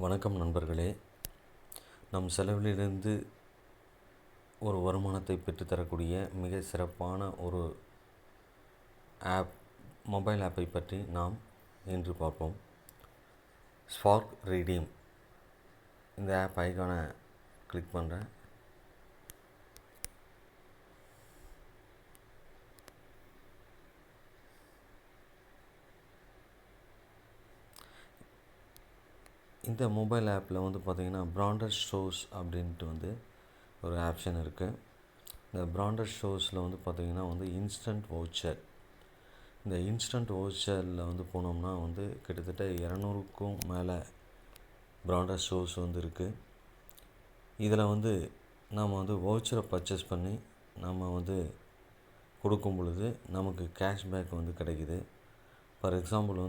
வணக்கம் நண்பர்களே. நம் செலவிலிருந்து ஒரு வருமானத்தை பெற்றுத்தரக்கூடிய மிக சிறப்பான ஒரு மொபைல் ஆப்பை பற்றி நாம் இன்று பார்ப்போம். ஸ்பார்க் ரீடீம் இந்த ஆப் ஐகானை கிளிக் பண்ணுறேன். இந்த மொபைல் ஆப்பில் பார்த்திங்கன்னா பிராண்டட் ஸ்டோர்ஸ் அப்படின்ட்டு ஒரு ஆப்ஷன் இருக்குது. இந்த பிராண்டட் ஸ்டோர்ஸில் பார்த்திங்கன்னா இன்ஸ்டன்ட் வவுச்சர். இந்த இன்ஸ்டன்ட் வவுச்சரில் போனோம்னா கிட்டத்தட்ட 200க்கும் மேலே பிராண்டட் ஸ்டோர்ஸ் இருக்குது. இதில் நாம் வவுச்சரை பர்ச்சேஸ் பண்ணி நம்ம கொடுக்கும் பொழுது நமக்கு கேஷ்பேக் கிடைக்குது. ஃபார் எக்ஸாம்பிள்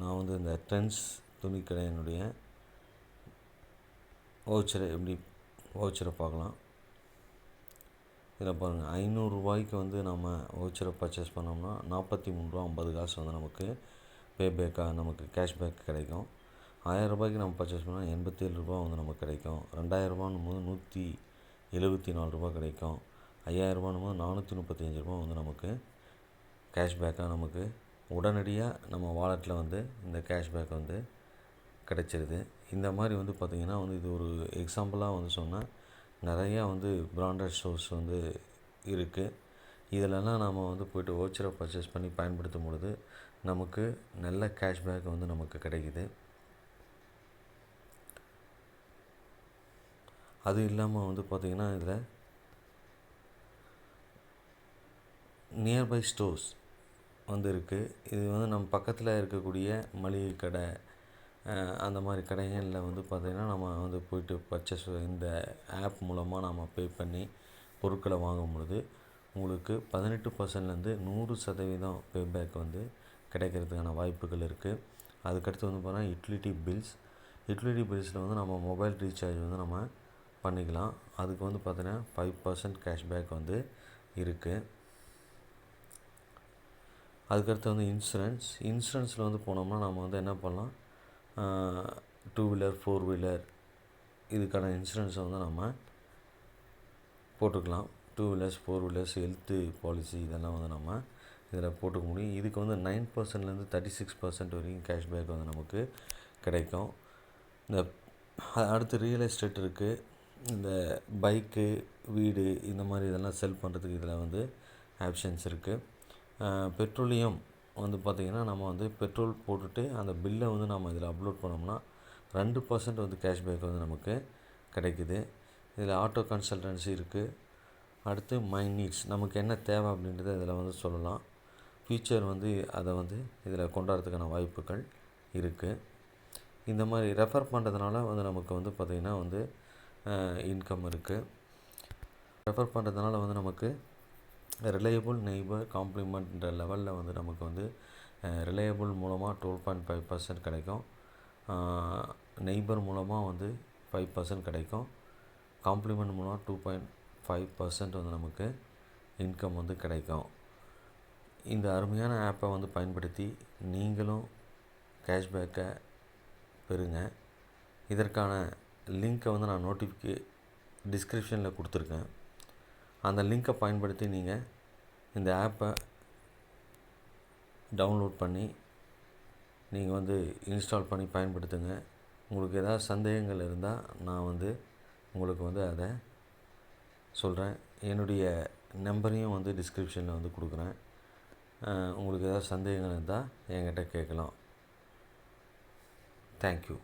நான் இந்த ட்ரெண்ட்ஸ் துணிக்கடையினுடைய வவுச்சரை பார்க்கலாம். இதில் பாருங்கள், 500 ரூபாய்க்கு நம்ம வவுச்சரை பர்ச்சேஸ் பண்ணோம்னா 43.50 ரூபா நமக்கு பேபேக்காக நமக்கு கேஷ்பேக் கிடைக்கும். 1000 ரூபாய்க்கு நம்ம பர்ச்சேஸ் பண்ணால் 87 ரூபா நமக்கு கிடைக்கும். 2000 ரூபான்னும் போது 174 ரூபா கிடைக்கும். 5000 ரூபான்னும் போது 435 ரூபா நமக்கு கேஷ்பேக்காக நமக்கு உடனடியாக நம்ம வாலெட்டில் இந்த கேஷ்பேக் கிடைச்சிருது. இந்த மாதிரி பார்த்திங்கன்னா இது ஒரு எக்ஸாம்பிளாக சொன்னால் நிறையா பிராண்டட் ஸ்டோர்ஸ் இருக்குது. இதிலெல்லாம் நாம் போய்ட்டு வவுச்சரை பர்ச்சேஸ் பண்ணி பயன்படுத்தும் பொழுது நமக்கு நல்ல கேஷ்பேக் நமக்கு கிடைக்குது. அது இல்லாமல் பார்த்திங்கன்னா இதில் நியர்பை ஸ்டோர்ஸ் இருக்குது. இது நம்ம பக்கத்தில் இருக்கக்கூடிய மளிகை கடை, அந்த மாதிரி கடைகளில் பார்த்திங்கன்னா நம்ம போய்ட்டு பர்ச்சேஸ் இந்த ஆப் மூலமாக நம்ம பே பண்ணி பொருட்களை வாங்கும் பொழுது உங்களுக்கு 18%லேருந்து 100% பேபேக் கிடைக்கிறதுக்கான வாய்ப்புகள் இருக்குது. அதுக்கடுத்து பார்த்தீங்கன்னா யூட்டிலிட்டி பில்ஸில் நம்ம மொபைல் ரீசார்ஜ் நம்ம பண்ணிக்கலாம். அதுக்கு பார்த்தீங்கன்னா 5% கேஷ்பேக் இருக்குது. அதுக்கடுத்து இன்சூரன்ஸில் போனோம்னா நம்ம என்ன பண்ணலாம், 2 வீலர் 4 வீலர் இதுக்கான இன்சூரன்ஸை நம்ம போட்டுக்கலாம். 2 வீலர்ஸ் 4 வீலர்ஸ் ஹெல்த்து பாலிசி இதெல்லாம் நம்ம இதில் போட்டுக்க முடியும். இதுக்கு 9%லேருந்து 36% வரைக்கும் கேஷ்பேக் நமக்கு கிடைக்கும். இந்த அடுத்து ரியல் எஸ்டேட் இருக்குது. இந்த பைக்கு, வீடு இந்த மாதிரி இதெல்லாம் செல் பண்ணுறதுக்கு இதில் ஆப்ஷன்ஸ் இருக்குது. பெட்ரோலியம் பார்த்திங்கன்னா நம்ம பெட்ரோல் போட்டுட்டு அந்த பில்லை நம்ம இதில் அப்லோட் பண்ணோம்னா 2% கேஷ்பேக் நமக்கு கிடைக்குது. இதில் ஆட்டோ கன்சல்டன்சி இருக்குது. அடுத்து மை நீட்ஸ், நமக்கு என்ன தேவை அப்படின்றத இதில் சொல்லலாம். ஃபியூச்சர் அதை இதில் கொண்டாடுறதுக்கான வாய்ப்புகள் இருக்குது. இந்த மாதிரி ரெஃபர் பண்ணுறதுனால நமக்கு பார்த்திங்கன்னா இன்கம் இருக்குது. ரெஃபர் பண்ணுறதுனால நமக்கு ரிலையபிள் நெய்பர் காம்ப்ளிமெண்ட்ன்ற லெவலில் நமக்கு ரிலையபிள் மூலமாக 12.5% கிடைக்கும். நெய்பர் மூலமாக 5% கிடைக்கும். காம்ப்ளிமெண்ட் மூலமாக 2.5% நமக்கு இன்கம் கிடைக்கும். இந்த அருமையான ஆப்பை பயன்படுத்தி நீங்களும் கேஷ்பேக்கை பெறுங்க. இதற்கான லிங்க்கை நான் டிஸ்கிரிப்ஷனில் கொடுத்துருக்கேன். அந்த லிங்க்கை பயன்படுத்தி நீங்கள் இந்த ஆப்பை டவுன்லோட் பண்ணி நீங்கள் இன்ஸ்டால் பண்ணி பயன்படுத்துங்க. உங்களுக்கு ஏதாவது சந்தேகங்கள் இருந்தால் நான் உங்களுக்கு அதை சொல்கிறேன். என்னுடைய நம்பரையும் டிஸ்கிரிப்ஷனில் கொடுக்குறேன். உங்களுக்கு ஏதாவது சந்தேகங்கள் இருந்தால் என்கிட்ட கேட்கலாம். தேங்க்யூ.